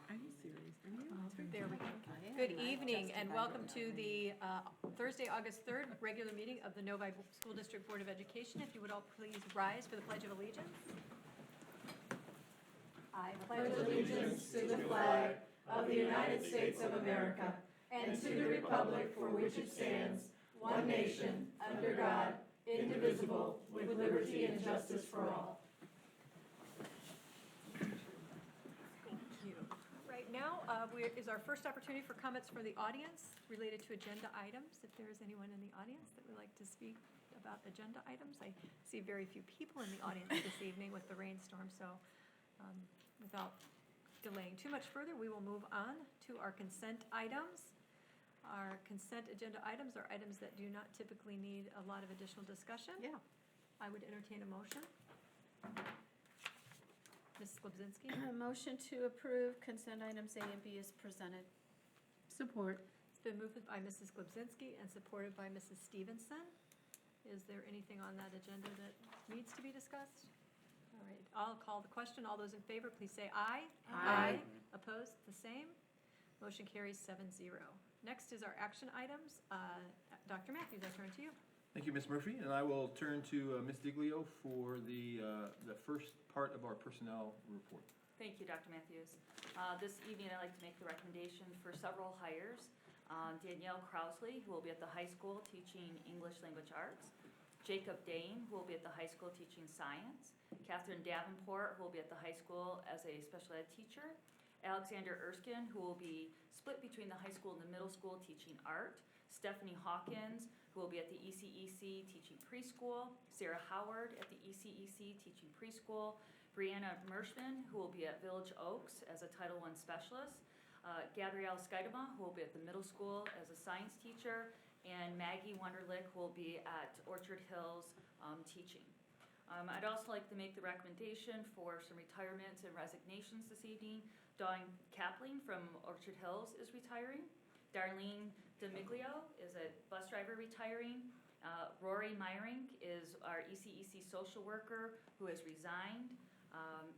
Are you serious? Are you? There we go. Good evening and welcome to the Thursday, August 3rd, regular meeting of the Novi School District Board of Education. If you would all please rise for the Pledge of Allegiance. I pledge Allegiance to the flag of the United States of America and to the republic for which it stands, one nation, under God, indivisible, with liberty and justice for all. Thank you. Right now is our first opportunity for comments from the audience related to agenda items. If there is anyone in the audience that would like to speak about agenda items. I see very few people in the audience this evening with the rainstorm, so without delaying too much further, we will move on to our consent items. Our consent agenda items are items that do not typically need a lot of additional discussion. Yeah. I would entertain a motion. Ms. Slobzinski? A motion to approve consent items A and B is presented. Support. It's been moved by Mrs. Glebzinski and supported by Mrs. Stevenson. Is there anything on that agenda that needs to be discussed? All right, I'll call the question. All those in favor, please say aye. Aye. Opposed, the same. Motion carries 7-0. Next is our action items. Dr. Matthews, I turn to you. Thank you, Ms. Murphy, and I will turn to Ms. Diglio for the first part of our personnel report. Thank you, Dr. Matthews. This evening, I'd like to make the recommendation for several hires. Danielle Krausley, who will be at the high school teaching English Language Arts. Jacob Dane, who will be at the high school teaching science. Catherine Davenport, who will be at the high school as a special ed teacher. Alexander Erskine, who will be split between the high school and the middle school teaching art. Stephanie Hawkins, who will be at the ECEC teaching preschool. Sarah Howard at the ECEC teaching preschool. Brianna Mershman, who will be at Village Oaks as a Title I specialist. Gabrielle Skidema, who will be at the middle school as a science teacher. And Maggie Wunderlich, who will be at Orchard Hills teaching. I'd also like to make the recommendation for some retirements and resignations this evening. Dawn Kapling from Orchard Hills is retiring. Darlene DeMiglio is a bus driver retiring. Rory Meyering is our ECEC social worker who has resigned.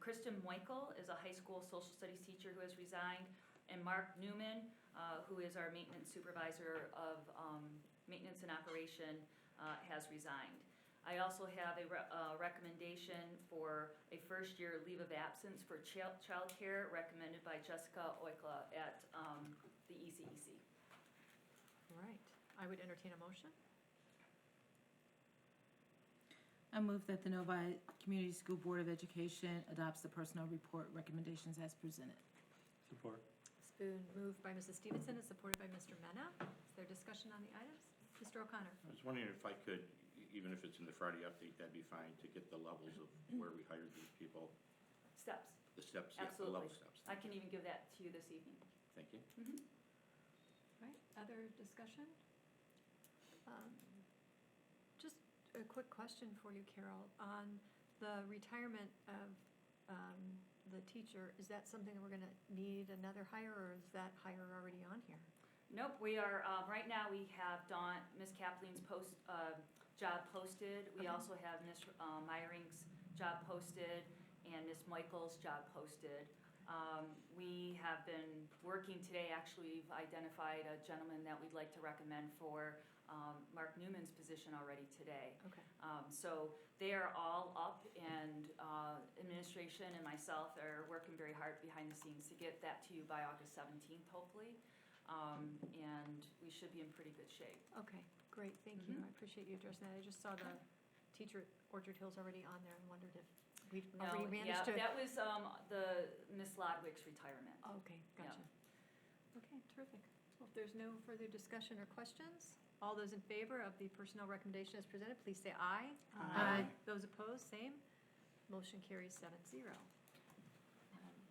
Kristen Moikel is a high school social studies teacher who has resigned. And Mark Newman, who is our maintenance supervisor of maintenance and operation, has resigned. I also have a recommendation for a first-year leave of absence for child care recommended by Jessica Oikla at the ECEC. All right, I would entertain a motion. I move that the Novi Community School Board of Education adopts the personnel report recommendations as presented. Support. It's been moved by Mrs. Stevenson and supported by Mr. Mena. Is there discussion on the items? Mr. O'Connor? I was wondering if I could, even if it's in the Friday update, that'd be fine, to get the levels of where we hired these people, Steps. the steps, yeah, the Absolutely. level steps. I can even give that to you this evening. Thank you. Mm-hmm. All right, other discussion? Just a quick question for you, Carol. On the retirement of the teacher, is that something that we're going to need another hire, or is that hire already on here? Nope, we are, right now we have Ms. Kapling's job posted. We Okay. also have Ms. Meyering's job posted and Ms. Michael's job posted. We have been working today, actually, we've identified a gentleman that we'd like to recommend for Mark Newman's position already today. Okay. So they are all up, and administration and myself are working very hard behind the scenes to get that to you by August 17th, hopefully. And we should be in pretty good shape. Okay, great, thank you. Mhm. I appreciate you addressing that. I just saw the teacher at Orchard Hills already on there and wondered if we'd No, already yeah, managed to. that was the Miss Lodwick's retirement. Okay, gotcha. Okay, terrific. Well, if there's no further discussion or questions, all those in favor of the personnel recommendation as presented, please say aye. Aye. Those opposed, same. Motion carries 7-0.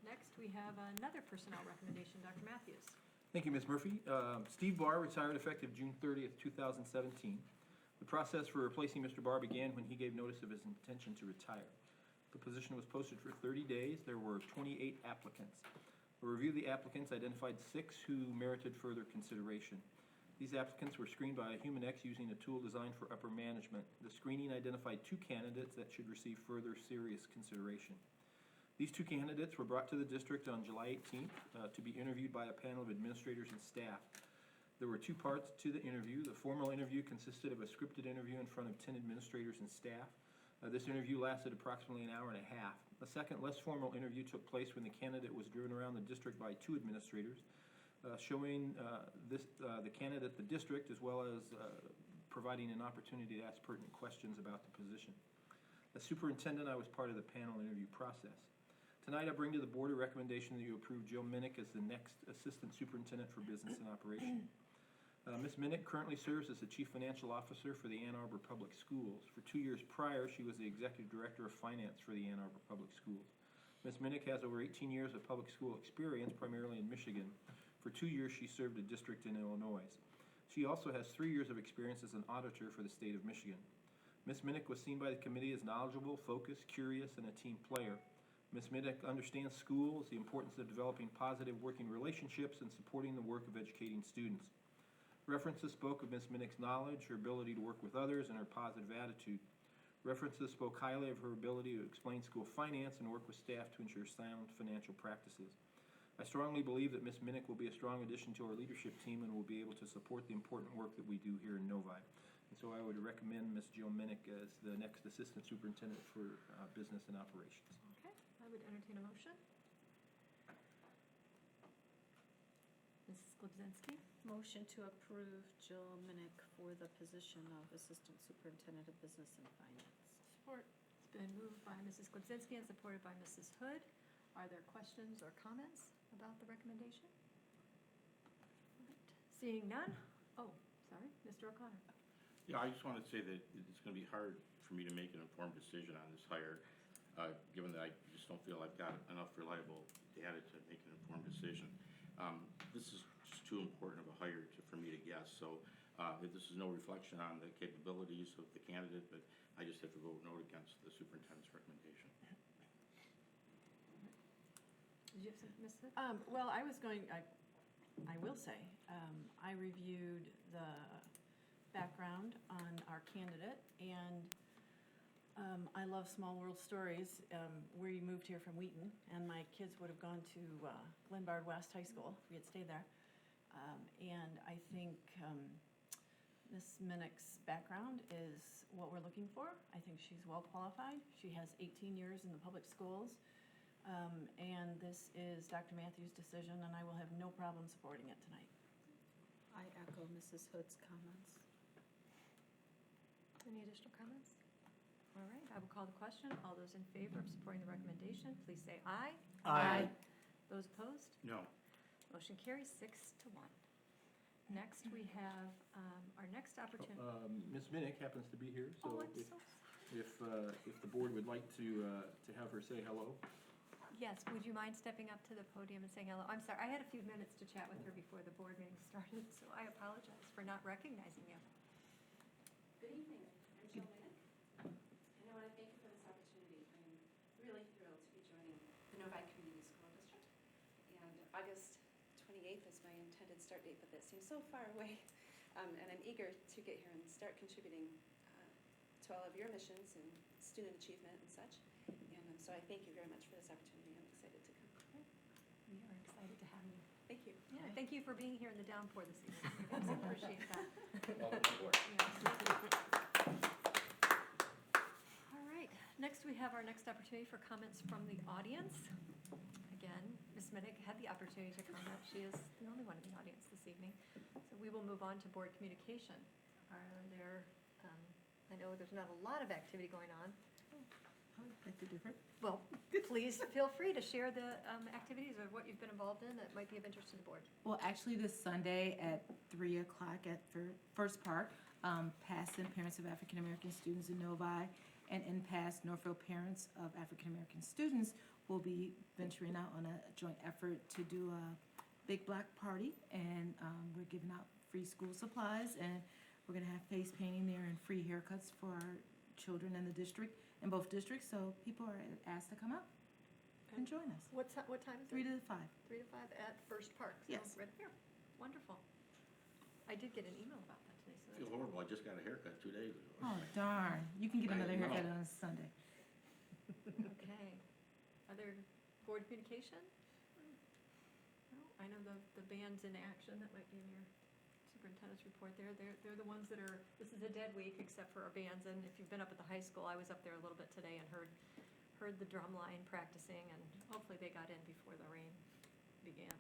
Next, we have another personnel recommendation, Dr. Matthews. Thank you, Ms. Murphy. Steve Barr retired effective June 30th, 2017. The process for replacing Mr. Barr began when he gave notice of his intention to retire. The position was posted for 30 days. There were 28 applicants. A review of the applicants identified 6 who merited further consideration. These applicants were screened by HumanX using a tool designed for upper management. The screening identified 2 candidates that should receive further serious consideration. These two candidates were brought to the district on July 18th to be interviewed by a panel of administrators and staff. There were two parts to the interview. The formal interview consisted of a scripted interview in front of 10 administrators and staff. This interview lasted approximately an hour and a half. A second, less formal interview took place when the candidate was driven around the district by two administrators, showing the candidate the district, as well as providing an opportunity to ask pertinent questions about the position. As superintendent, I was part of the panel interview process. Tonight, I bring to the board a recommendation that you approve Jill Minnick as the next Assistant Superintendent for Business and Operations. Ms. Minnick currently serves as the Chief Financial Officer for the Ann Arbor Public Schools. For 2 years prior, she was the Executive Director of Finance for the Ann Arbor Public Schools. Ms. Minnick has over 18 years of public school experience, primarily in Michigan. For 2 years, she served a district in Illinois. She also has 3 years of experience as an auditor for the state of Michigan. Ms. Minnick was seen by the committee as knowledgeable, focused, curious, and a team player. Ms. Minnick understands schools, the importance of developing positive working relationships, and supporting the work of educating students. References spoke of Ms. Minnick's knowledge, her ability to work with others, and her positive attitude. References spoke highly of her ability to explain school finance and work with staff to ensure sound financial practices. I strongly believe that Ms. Minnick will be a strong addition to our leadership team and will be able to support the important work that we do here in Novi. And so I would recommend Ms. Jill Minnick as the next Assistant Superintendent for Business and Operations. Okay, I would entertain a motion. Mrs. Glebzinski? Motion to approve Jill Minnick for the position of Assistant Superintendent of Business and Finance. Support. It's been moved by Mrs. Glebzinski and supported by Mrs. Hood. Are there questions or comments about the recommendation? All right. Seeing none? Oh, sorry, Mr. O'Connor. Yeah, I just wanted to say that it's gonna be hard for me to make an informed decision on this hire, given that I just don't feel I've got enough reliable data to make an informed decision. This is just too important of a hire for me to guess, so this is no reflection on the capabilities of the candidate, but I just have to vote no against the superintendent's recommendation. Did you have some, Ms. Hood? Well, I will say, I reviewed the background on our candidate, and I love small world stories. We moved here from Wheaton, and my kids would have gone to Glenbard West High School if we had stayed there. And I think Ms. Minnick's background is what we're looking for. I think she's well qualified. She has 18 years in the public schools. And this is Dr. Matthews' decision, and I will have no problem supporting it tonight. I echo Mrs. Hood's comments. Any additional comments? All right, I will call the question. All those in favor of supporting the recommendation, please say aye. Aye. Those opposed? No. Motion carries 6-1. Next, we have our next opportunity. Ms. Minnick happens to be here, so Oh, I'm if, so, if the board would like to have her say hello. yes, would you mind stepping up to the podium and saying hello? I'm sorry, I had a few minutes to chat with her before the board meeting started, so I apologize for not recognizing you. Good evening, I'm Jill Minnick, and I want to thank you for this opportunity. I'm really thrilled to be joining the Novi Community School District. And August 28th is my intended start date, but that seems so far away. And I'm eager to get here and start contributing to all of your missions and student achievement and such. And so I thank you very much for this opportunity. I'm excited to come. We are excited to have you. Thank you. Yeah, thank you for being here in the downpour this evening. I appreciate that. Welcome aboard. All right, next we have our next opportunity for comments from the audience. Again, Ms. Minnick had the opportunity to comment. She is the only one in the audience this evening. So we will move on to board communication. Are there, I know there's not a lot of activity going on. Like to differ? Well, please feel free to share the activities or what you've been involved in that might be of interest to the board. Well, actually, this Sunday at 3 o'clock at First Park, past and parents of African American students in Novi and in past Northfield parents of African American students will be venturing out on a joint effort to do a big black party, and we're giving out free school supplies, and we're gonna have face painting there and free haircuts for our children in the district, in both districts, so people are asked to come out and join us. What time is it? 3 to 5. 3 to 5 at First Park. So Yes. Right here. Wonderful. I did get an email about that today, so I feel horrible, I just got a haircut 2 days ago. Oh, darn. You can get another I know. haircut on Sunday. Okay. Are Other board communication? No, I know the band's in action, that might be in your superintendent's report there. They're the ones that are, this is a dead week except for our bands, and if you've been up at the high school, I was up there a little bit today and heard the drum line practicing, and hopefully they got in before the rain began.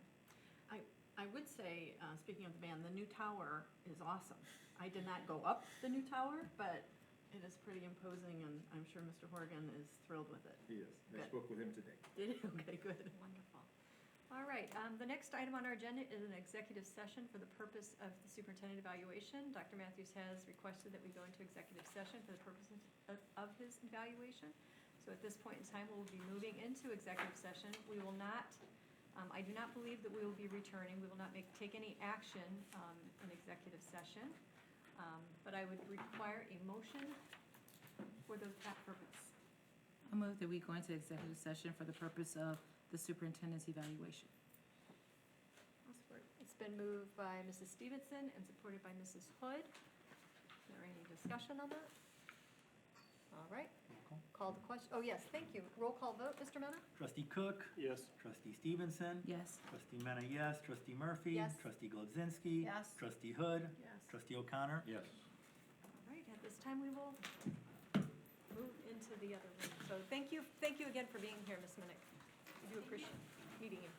I would say, speaking of the band, the new tower is awesome. I did not go up the new tower, but it is pretty imposing, and I'm sure Mr. Horgan is thrilled with it. He is. I Good. spoke with him today. Did you? Okay, good. Wonderful. All right, the next item on our agenda is an executive session for the purpose of the superintendent evaluation. Dr. Matthews has requested that we go into executive session for the purposes of his evaluation. So at this point in time, we'll be moving into executive session. We will not, I do not believe that we will be returning. We will not take any action in executive session. But I would require a motion for that purpose. I move that we go into executive session for the purpose of the superintendent's evaluation. It's been moved by Mrs. Stevenson and supported by Mrs. Hood. Is there any discussion on that? All right. Call the question. Oh, yes, thank you. Roll call vote, Mr. Mena? Trustee Cook? Yes. Trustee Stevenson? Yes. Trustee Mena, yes. Trustee Murphy? Yes. Trustee Glebzinski? Yes. Trustee Hood? Yes. Trustee O'Connor? Yes. All right, at this time, we will move into the other room. So thank you again for being here, Ms. Minnick. We do appreciate meeting you.